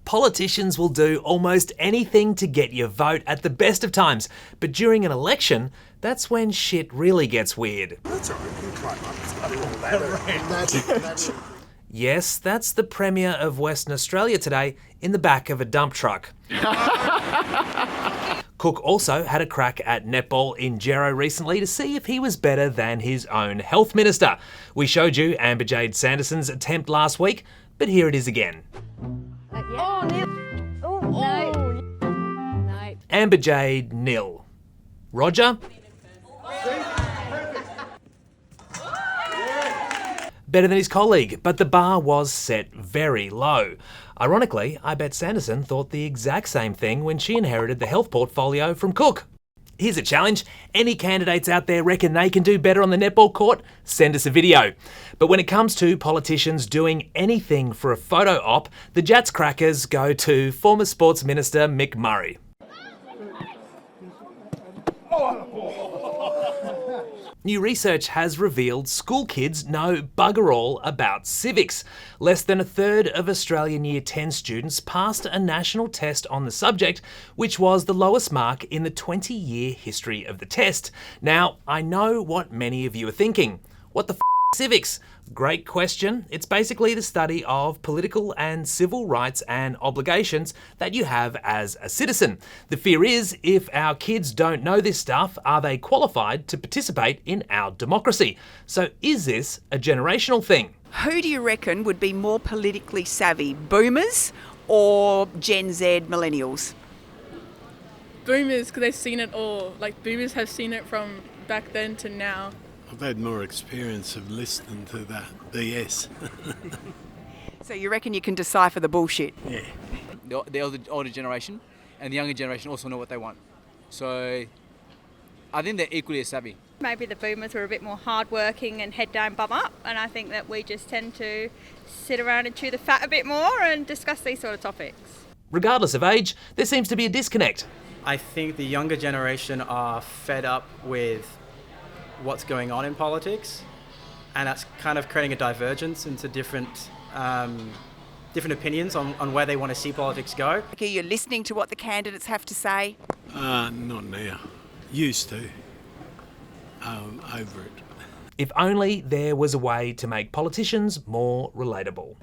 Politicians will do almost anything to get your vote at the best of times, but during an election, that's when shit really gets weird. That's all right, you can climb up. It's got a little ladder. Yes, that's the Premier of Western Australia today in the back of a dump truck. Cook also had a crack at netball in Gero recently to see if he was better than his own health minister. We showed you Jade Sanderson's attempt last week, but here it is again. No. Jade, nil. Roger? Better than his colleague, but the bar was set very low. Ironically, I bet Sanderson thought the exact same thing when she inherited the health portfolio from Cook. Here's a challenge. Any candidates out there reckon they can do better on the netball court? Send us a video. But when it comes to politicians doing anything for a photo op, the Jats crackers go to former Sports Minister Mick Murray. New research has revealed school kids know bugger all about civics. Less than a third of Australian Year 10 students passed a national test on the subject, which was the lowest mark in the 20-year history of the test. Now, I know what many of you are thinking. What the f*** civics? Great question. It's basically the study of political and civil rights and obligations that you have as a citizen. The fear is, if our kids don't know this stuff, are they qualified to participate in our democracy? So is this a generational thing? Who do you reckon would be more politically savvy, boomers or Gen Z millennials? Boomers, because they've seen it all. Like, boomers have seen it from back then to now. I've had more experience of listening to that BS. So you reckon you can decipher the bullshit? Yeah. The older generation and the younger generation also know what they want. So I think they're equally as savvy. Maybe the boomers were a bit more hardworking and head down, bum up, and I think that we just tend to sit around and chew the fat a bit more and discuss these sort of topics. Regardless of age, there seems to be a disconnect. I think the younger generation are fed up with what's going on in politics, and that's kind of creating a divergence into different opinions on where they want to see politics go. Are you listening to what the candidates have to say? Not now. Used to. Over it. If only there was a way to make politicians more relatable.